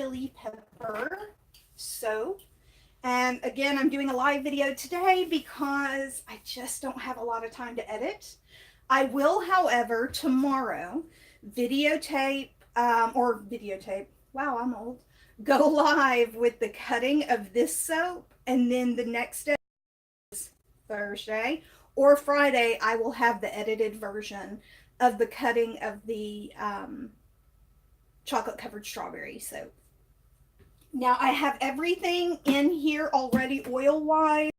chili pepper soap. And again, I'm doing a live video today because I just don't have a lot of time to edit. I will, however, tomorrow videotape, wow, I'm old, go live with the cutting of this soap, and then the next day, Thursday or Friday, I will have the edited version of the cutting of the chocolate covered strawberry soap. Now I have everything in here already oil wise: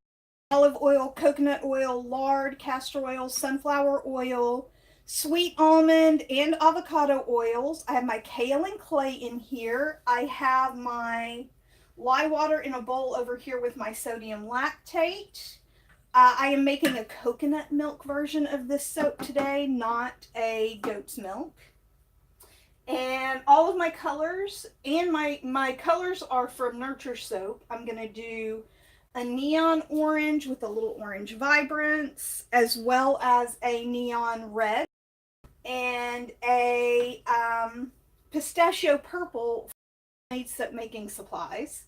olive oil, coconut oil, lard, castor oil, sunflower oil, sweet almond, and avocado oils. I have my kale and clay in here. I have my lye water in a bowl over here with my sodium lactate. I am making a coconut milk version of this soap today, not a goat's milk. And all of my colors, and my colors are from Nurture Soap. I'm going to do a neon orange with a little orange vibrance, as well as a neon red, and a pistachio purple from Homemade Soap Making Supplies.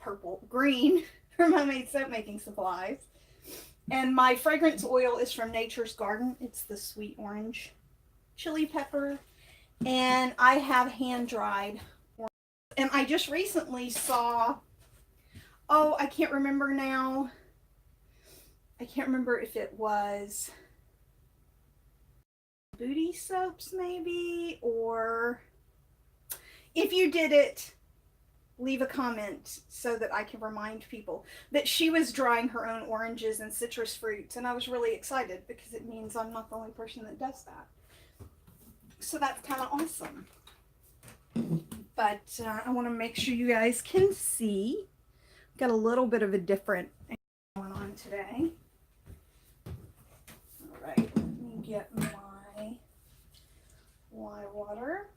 Purple, green from Homemade Soap Making Supplies. And my fragrance oil is from Nature's Garden. It's the sweet orange chili pepper. And I have hand dried orange. And I just recently saw, oh, I can't remember now. I can't remember if it was Booty Soaps maybe, or if you did it, leave a comment so that I can remind people that she was drying her own oranges and citrus fruits. And I was really excited because it means I'm not the only person that does that. So that's kind of awesome. But I want to make sure you guys can see. Got a little bit of a different thing going on today. All right, let me get my lye water.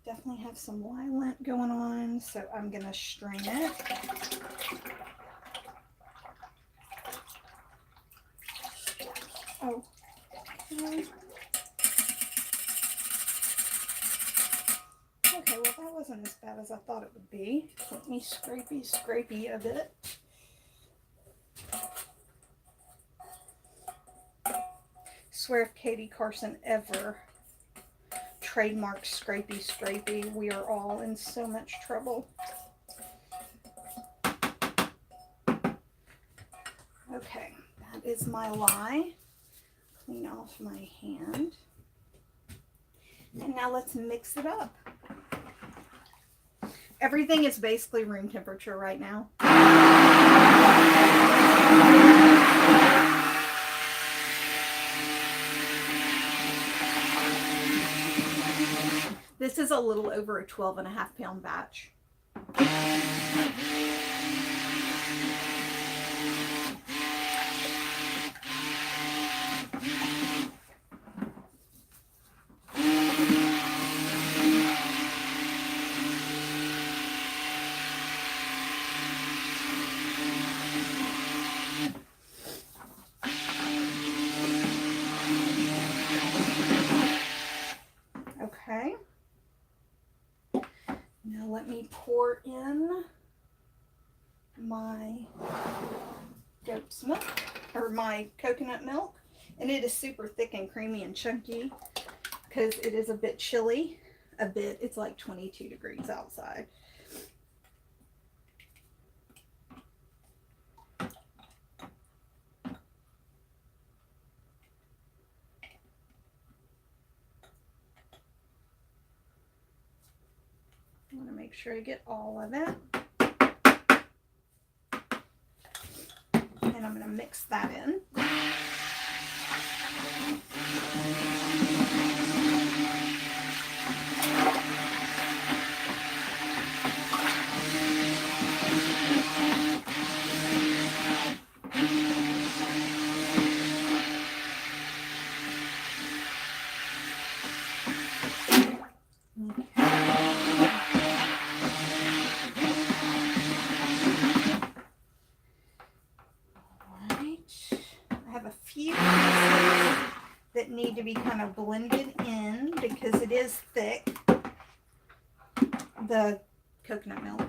Definitely have some lilac going on, so I'm going to strain it. Oh. Okay, well that wasn't as bad as I thought it would be. Let me scrapey a bit. Swear if Katie Carson ever trademark scrapey, we are all in so much trouble. Okay, that is my lye. Clean off my hand. And now let's mix it up. Everything is basically room temperature right now. This is a little over a 12.5 pound batch. Okay. Now let me pour in my goat's milk, or my coconut milk. And it is super thick and creamy and chunky because it is a bit chilly. A bit, it's like 22 degrees outside. I want to make sure I get all of it. And I'm going to mix that in. need to be kind of blended in because it is thick, the coconut milk.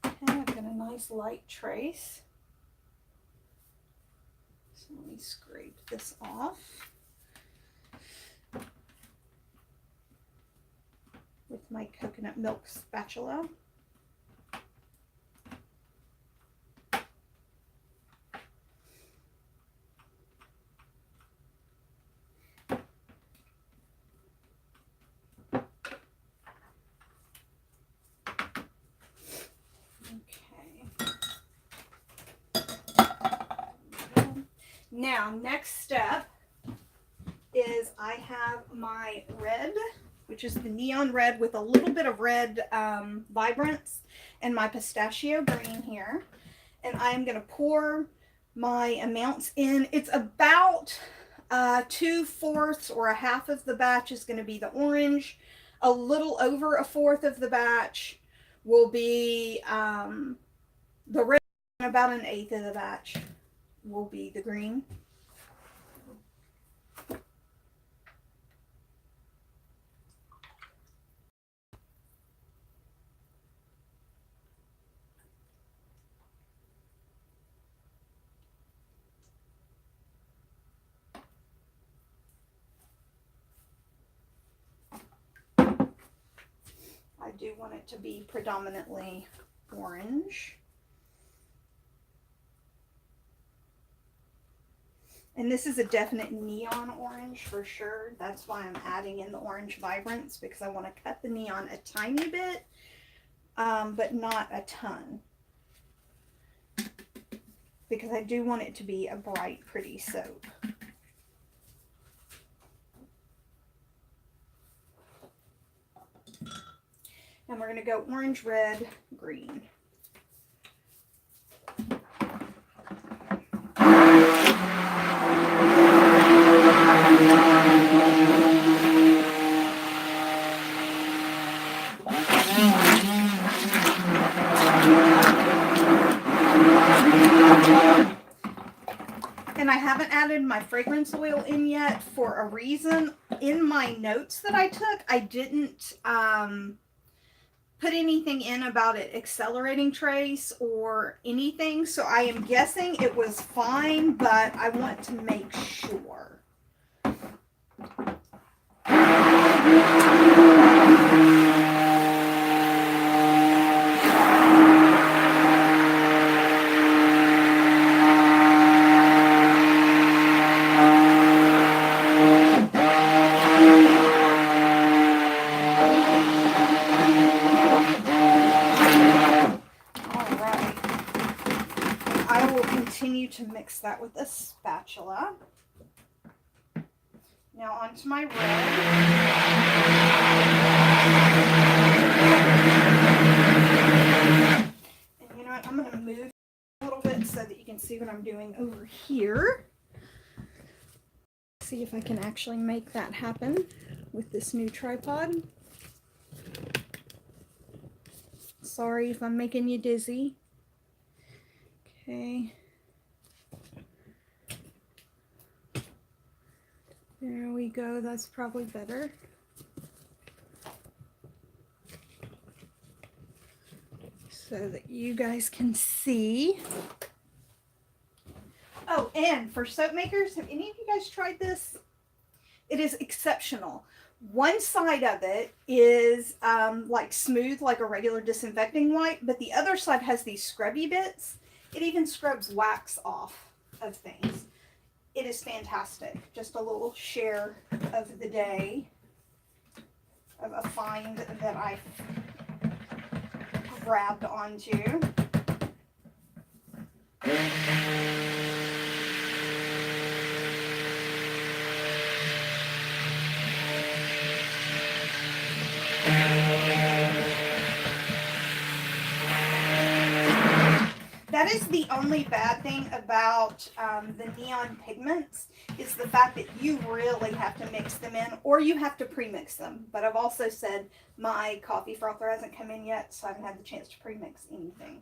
Okay, I've got a nice light trace. So let me scrape this off with my coconut milk spatula. Now, next step is I have my red, which is the neon red with a little bit of red vibrance, and my pistachio green here. And I'm going to pour my amounts in. It's about 2/4 or a half of the batch is going to be the orange. A little over 1/4 of the batch will be the red, and about 1/8 of the batch will be the green. I do want it to be predominantly orange. And this is a definite neon orange for sure. That's why I'm adding in the orange vibrance, because I want to cut the neon a tiny bit, but not a ton. Because I do want it to be a bright, pretty soap. And we're going to go orange, red, green. And I haven't added my fragrance oil in yet for a reason. In my notes that I took, I didn't put anything in about it accelerating trace or anything. So I am guessing it was fine, but I want to make sure. To mix that with a spatula. Now onto my red. And you know what? I'm going to move a little bit so that you can see what I'm doing over here. See if I can actually make that happen with this new tripod. Sorry if I'm making you dizzy. Okay. There we go, that's probably better. So that you guys can see. Oh, and for soap makers, have any of you guys tried this? It is exceptional. One side of it is like smooth, like a regular disinfecting wipe, but the other side has these scrubby bits. It even scrubs wax off of things. It is fantastic. Just a little share of the day of a find that I grabbed onto. That is the only bad thing about the neon pigments, is the fact that you really have to mix them in, or you have to pre-mix them. But I've also said my coffee frother hasn't come in yet, so I haven't had the chance to pre-mix anything.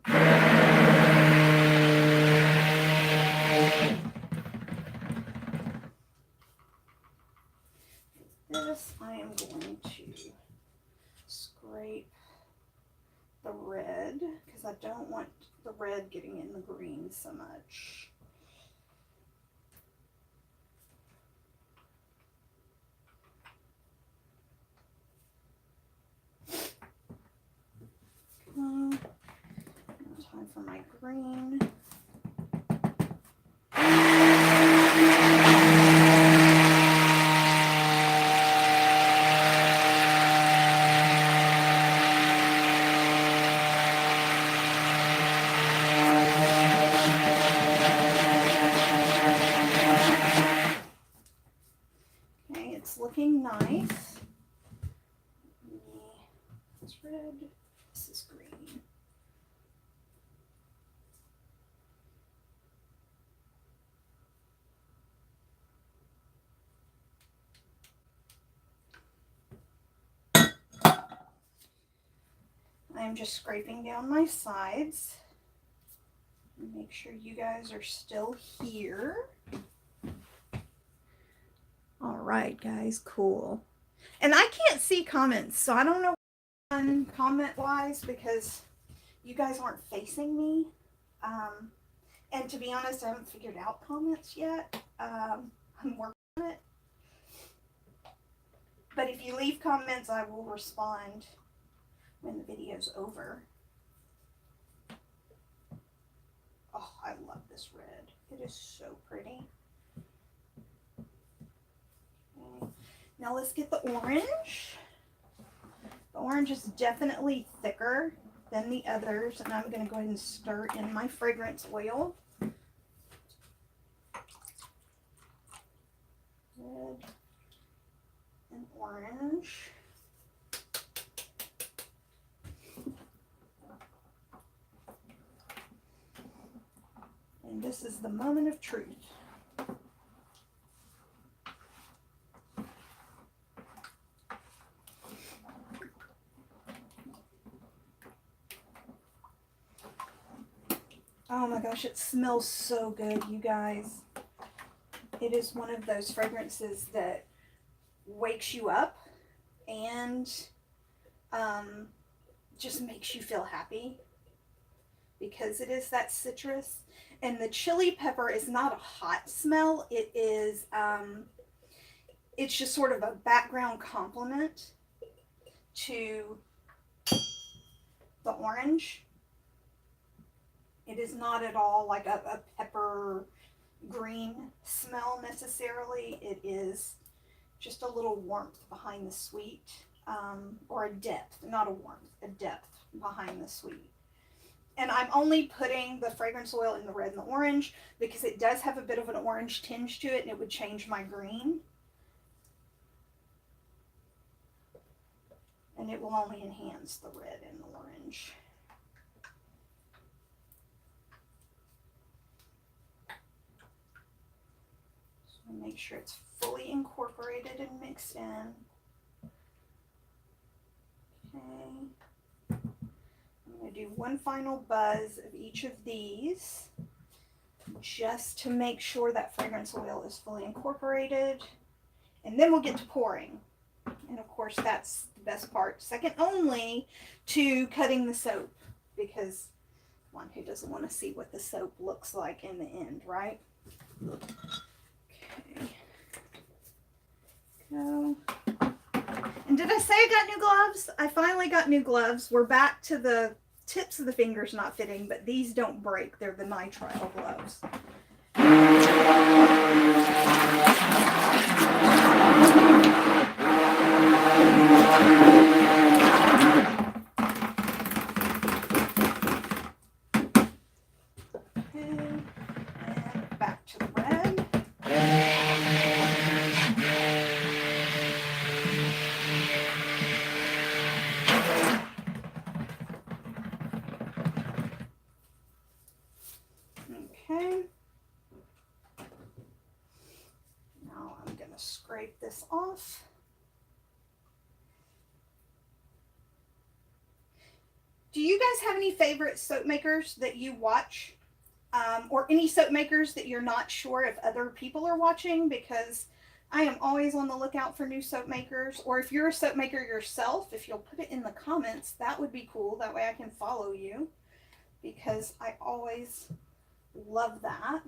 This I am going to scrape the red, because I don't want the red getting in the green so much. Time for my green. Okay, it's looking nice. It's red. This is green. I'm just scraping down my sides. Make sure you guys are still here. All right, guys, cool. And I can't see comments, so I don't know comment-wise because you guys aren't facing me. And to be honest, I haven't figured out comments yet. I'm working on it. But if you leave comments, I will respond when the video's over. Oh, I love this red. It is so pretty. Okay. Now let's get the orange. The orange is definitely thicker than the others, and I'm going to go ahead and stir in my fragrance oil. Red and orange. And this is the moment of truth. Oh my gosh, it smells so good, you guys. It is one of those fragrances that wakes you up and just makes you feel happy because it is that citrus. And the chili pepper is not a hot smell. It is, it's just sort of a background complement to the orange. It is not at all like a pepper green smell necessarily. It is just a little warmth behind the sweet, or a depth, not a warmth, a depth behind the sweet. And I'm only putting the fragrance oil in the red and the orange because it does have a bit of an orange tinge to it and it would change my green. And it will only enhance the red and the orange. So make sure it's fully incorporated and mixed in. Okay. I'm going to do one final buzz of each of these just to make sure that fragrance oil is fully incorporated. And then we'll get to pouring. And of course, that's the best part. Second only to cutting the soap, because one who doesn't want to see what the soap looks like in the end, right? Okay. Go. And did I say I got new gloves? I finally got new gloves. We're back to the tips of the fingers not fitting, but these don't break. They're the nitrile gloves. And back to the red. going to scrape this off. Do you guys have any favorite soap makers that you watch? Or any soap makers that you're not sure if other people are watching? Because I am always on the lookout for new soap makers. Or if you're a soap maker yourself, if you'll put it in the comments, that would be cool. That way I can follow you, because I always love that.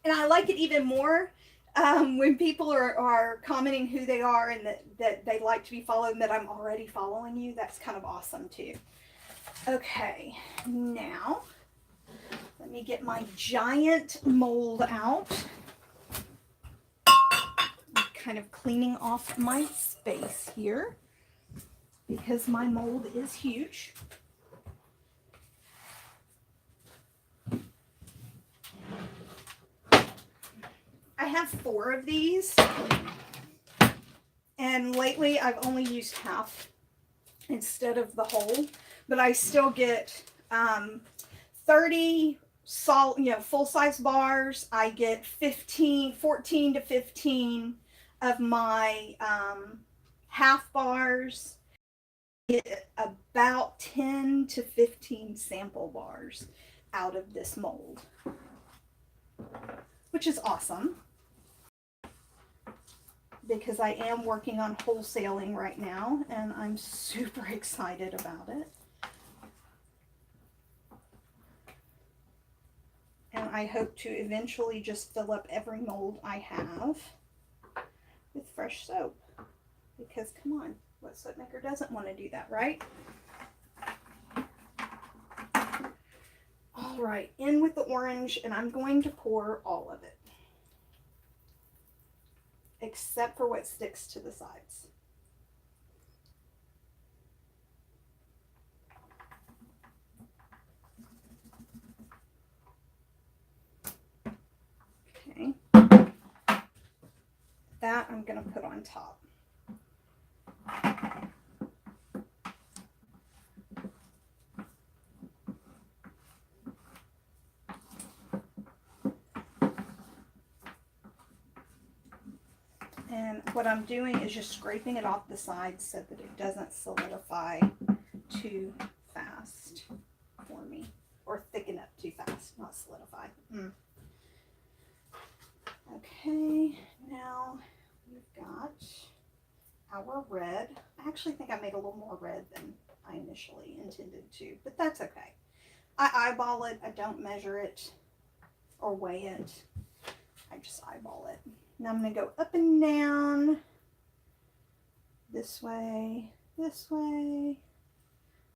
And I like it even more when people are commenting who they are and that they like to be followed and that I'm already following you. That's kind of awesome too. Okay, now let me get my giant mold out. I'm kind of cleaning off my space here because my mold is huge. I have 4 of these, and lately I've only used half instead of the whole, but I still get 30 full-size bars. I get 14 to 15 of my half bars. I get about 10 to 15 sample bars out of this mold, which is awesome, because I am working on wholesaling right now and I'm super excited about it. And I hope to eventually just fill up every mold I have with fresh soap, because come on, what soap maker doesn't want to do that, right? All right, in with the orange, and I'm going to pour all of it, except for what sticks to the sides. Okay, that I'm going to put on top. And what I'm doing is just scraping it off the sides so that it doesn't solidify too fast for me, or thicken up too fast, not solidify. Okay, now we've got our red. I actually think I made a little more red than I initially intended to, but that's okay. I eyeball it. I don't measure it or weigh it. I just eyeball it. Now I'm going to go up and down, this way,